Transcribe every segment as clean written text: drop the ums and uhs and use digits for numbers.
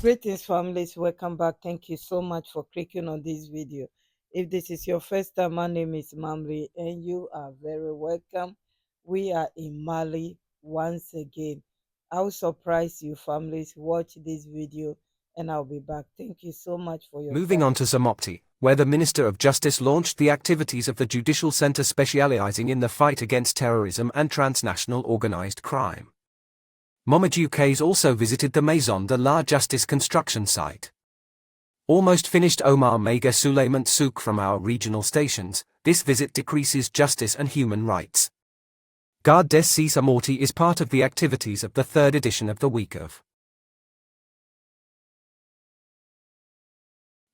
Greetings, families. Welcome back. Thank you so much for clicking on this video. If this is your first time, my name is Mamri and you are very welcome. We are in Mali once again. I'll surprise you, families. Watch this video and I'll be back. Thank you so much for your Moving time. on to Zamopti, where the Minister of Justice launched the activities of the Judicial Center specializing in the fight against terrorism and transnational organized crime. Momadukes also visited the Maison de la Justice construction site. Almost finished Omar Mega Suleiman Souk from our regional stations, this visit decreases justice and human rights. Garde des Zamorti is part of the activities of the third edition of the Week of.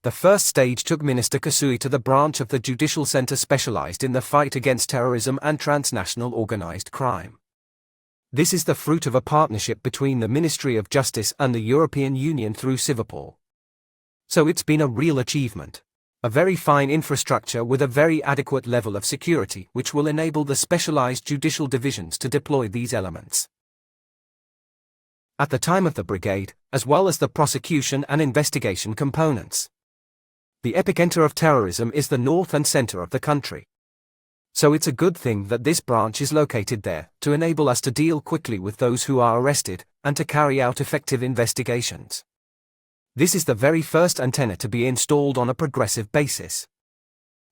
The first stage took Minister Kasui to the branch of the Judicial Center specialized in the fight against terrorism and transnational organized crime. This is the fruit of a partnership between the Ministry of Justice and the European Union through Civipol. So it's been a real achievement. A very fine infrastructure with a very adequate level of security which will enable the specialized judicial divisions to deploy these elements. At the time of the brigade, as well as the prosecution and investigation components. The epicenter of terrorism is the north and center of the country. So it's a good thing that this branch is located there, to enable us to deal quickly with those who are arrested, and to carry out effective investigations. This is the very first antenna to be installed on a progressive basis.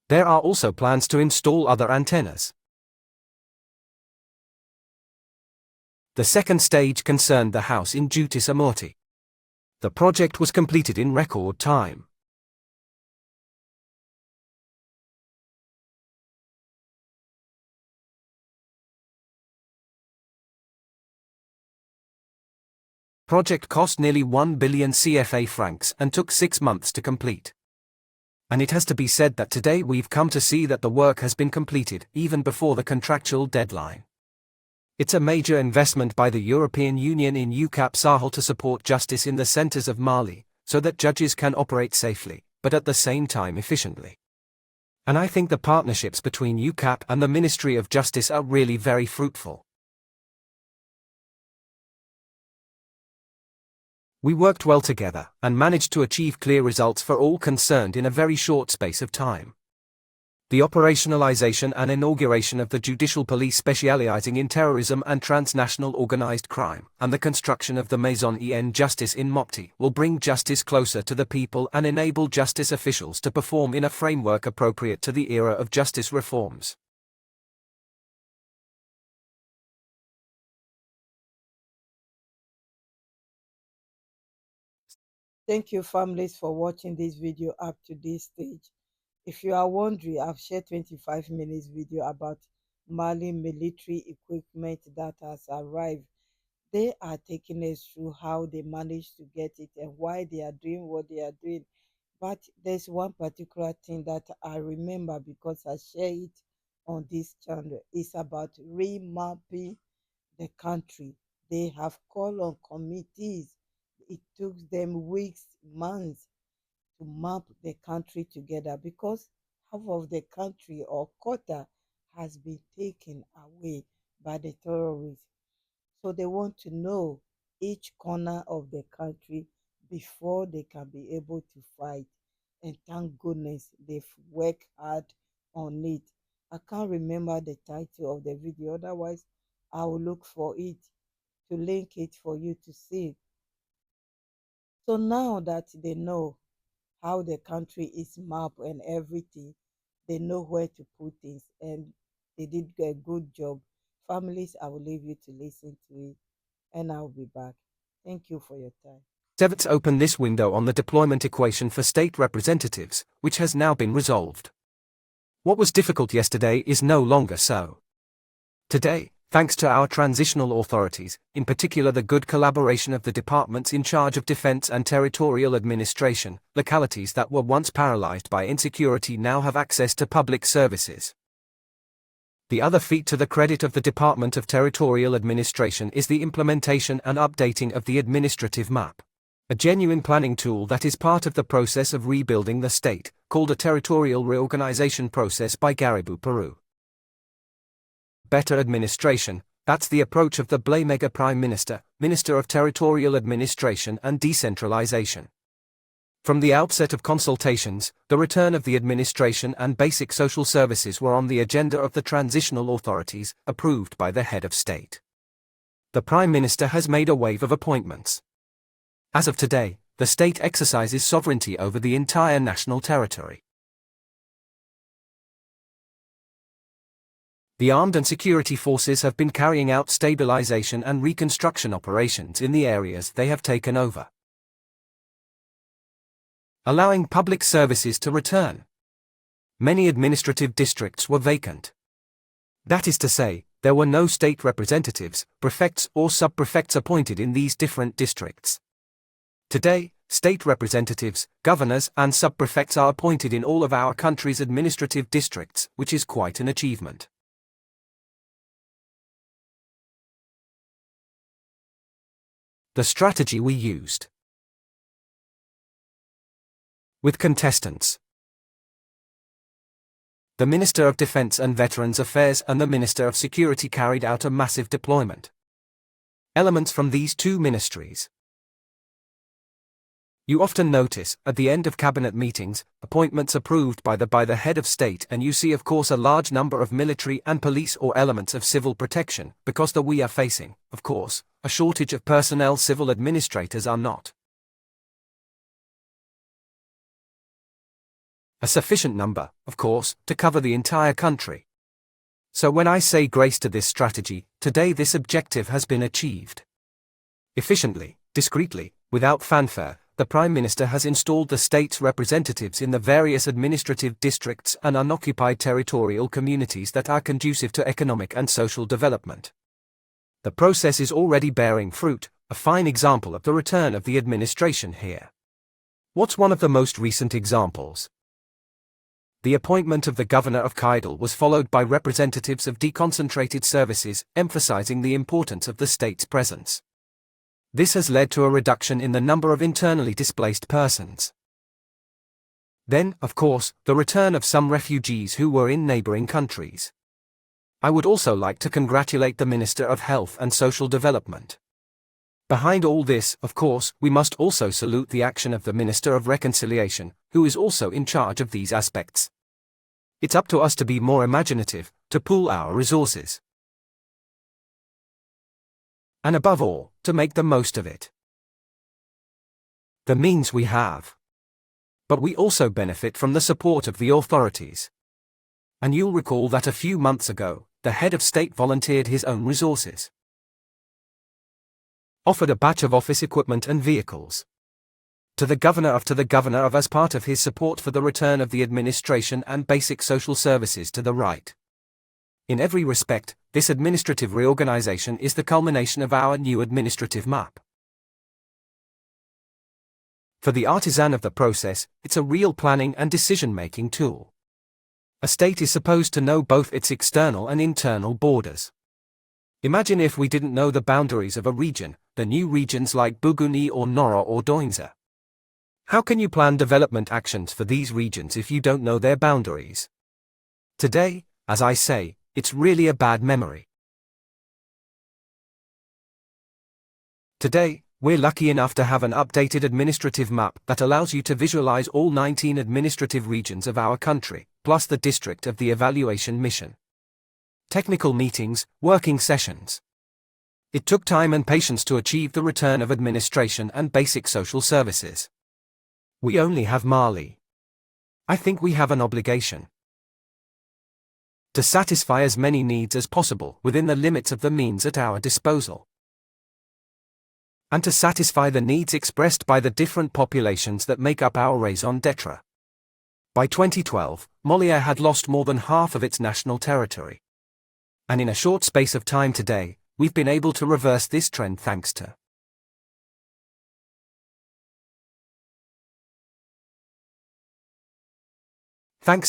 There are also plans to install other antennas. The second stage concerned the house in Justice Amorti. The project was completed in record time. Project cost nearly 1 billion CFA francs and took 6 months to complete. And it has to be said that today we've come to see that the work has been completed, even before the contractual deadline. It's a major investment by the European Union in UCAP Sahel to support justice in the centers of Mali, so that judges can operate safely, but at the same time efficiently. And I think the partnerships between UCAP and the Ministry of Justice are really very fruitful. We worked well together, and managed to achieve clear results for all concerned in a very short space of time. The operationalization and inauguration of the judicial police specializing in terrorism and transnational organized crime, and the construction of the Maison en Justice in Mopti, will bring justice closer to the people and enable justice officials to perform in a framework appropriate to the era of justice reforms. Thank you, families, for watching this video up to this stage. If you are wondering, I've shared 25 minutes video about Mali military equipment that has arrived. They are taking us through how they managed to get it and why they are doing what they are doing. But there's one particular thing that I remember because I share it on this channel. It's about remapping the country. They have called on committees. It took them weeks, months to map the country together because half of the country or quarter has been taken away by the terrorists. So they want to know each corner of the country before they can be able to fight. And thank goodness they've worked hard on it. I can't remember the title of the video, otherwise I will look for it to link it for you to see. So now that they know how the country is mapped and everything, they know where to put things, and they did a good job. Families, I will leave you to listen to it, and I'll be back. Thank you for your time. Sevets open this window on the deployment equation for state representatives, which has now been resolved. What was difficult yesterday is no longer so. Today, thanks to our transitional authorities, in particular the good collaboration of the departments in charge of defense and territorial administration, localities that were once paralyzed by insecurity now have access to public services. The other feat to the credit of the Department of Territorial Administration is the implementation and updating of the administrative map. A genuine planning tool that is part of the process of rebuilding the state, called a territorial reorganization process by Garibou, Peru. Better administration, That's the approach of the Blamega Prime Minister, Minister of Territorial Administration and Decentralization. From the outset of consultations, the return of the administration and basic social services were on the agenda of the transitional authorities, approved by the head of state. The Prime Minister has made a wave of appointments. As of today, the state exercises sovereignty over the entire national territory. The armed and security forces have been carrying out stabilization and reconstruction operations in the areas they have taken over, allowing public services to return. Many administrative districts were vacant. That is to say, there were no state representatives, prefects or sub-prefects appointed in these different districts. Today, state representatives, governors and sub-prefects are appointed in all of our country's administrative districts, which is quite an achievement. The strategy we used. With contestants. The Minister of Defense and Veterans Affairs and the Minister of Security carried out a massive deployment. Elements from these two ministries. You often notice, at the end of cabinet meetings, appointments approved by the head of state, and you see of course a large number of military and police or elements of civil protection, because we are facing, of course, a shortage of personnel. Civil administrators are not a sufficient number, of course, to cover the entire country. So when I say grace to this strategy, today this objective has been achieved. Efficiently, discreetly, without fanfare, the Prime Minister has installed the state's representatives in the various administrative districts and unoccupied territorial communities that are conducive to economic and social development. The process is already bearing fruit, a fine example of the return of the administration here. What's one of the most recent examples? The appointment of the Governor of Kaidal was followed by representatives of deconcentrated services, emphasizing the importance of the state's presence. This has led to a reduction in the number of internally displaced persons. Then, of course, the return of some refugees who were in neighboring countries. I would also like to congratulate the Minister of Health and Social Development. Behind all this, of course, we must also salute the action of the Minister of Reconciliation, who is also in charge of these aspects. It's up to us to be more imaginative, to pool our resources, and above all, to make the most of it. The means we have. But we also benefit from the support of the authorities. And you'll recall that a few months ago, the head of state volunteered his own resources, offered a batch of office equipment and vehicles to the governor of as part of his support for the return of the administration and basic social services to the right. In every respect, this administrative reorganization is the culmination of our new administrative map. For the artisan of the process, it's a real planning and decision-making tool. A state is supposed to know both its external and internal borders. Imagine if we didn't know the boundaries of a region, the new regions like Buguni or Nora or Doinza. How can you plan development actions for these regions if you don't know their boundaries? Today, as I say, it's really a bad memory. Today, we're lucky enough to have an updated administrative map that allows you to visualize all 19 administrative regions of our country, plus the district of the evaluation mission. Technical meetings, working sessions. It took time and patience to achieve the return of administration and basic social services. We only have Mali. I think we have an obligation to satisfy as many needs as possible within the limits of the means at our disposal, and to satisfy the needs expressed by the different populations that make up our raison d'etre. By 2012, Molière had lost more than half of its national territory. And in a short space of time today, we've been able to reverse this trend thanks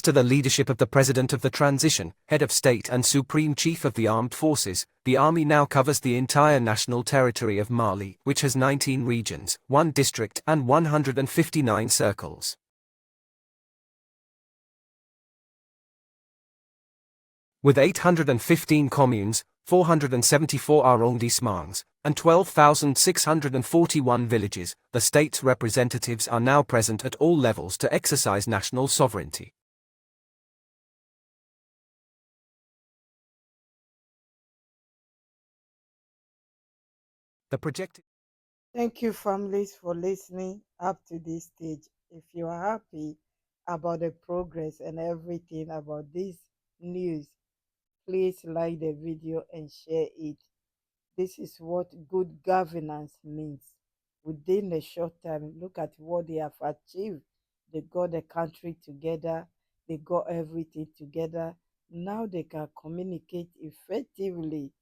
to the leadership of the President of the Transition, Head of State and Supreme Chief of the Armed Forces. The army now covers the entire national territory of Mali, which has 19 regions, 1 district and 159 circles. With 815 communes, 474 arrondissements, and 12,641 villages, the state's representatives are now present at all levels to exercise national sovereignty. The projected Thank you, families, for listening up to this stage. If you are happy about the progress and everything about this news, please like the video and share it. This is what good governance means. Within a short time, look at what they have achieved. They got the country together, they got everything together. Now they can communicate effectively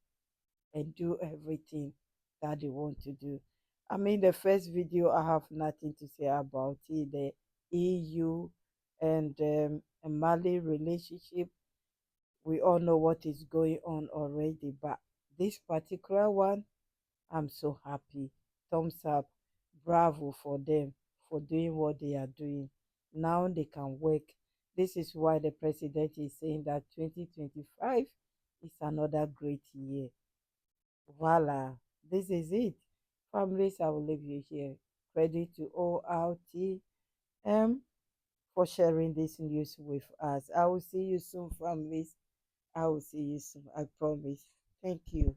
and do everything that they want to do. I mean, the first video, I have nothing to say about it. The EU and Mali relationship, we all know what is going on already. But this particular one, I'm so happy. Thumbs up. Bravo for them for doing what they are doing. Now they can work. This is why the president is saying that 2025 is another great year. Voila, this is it. Families, I will leave you here. Credit to ORTM for sharing this news with us. I will see you soon, families. I will see you soon. I promise. Thank you.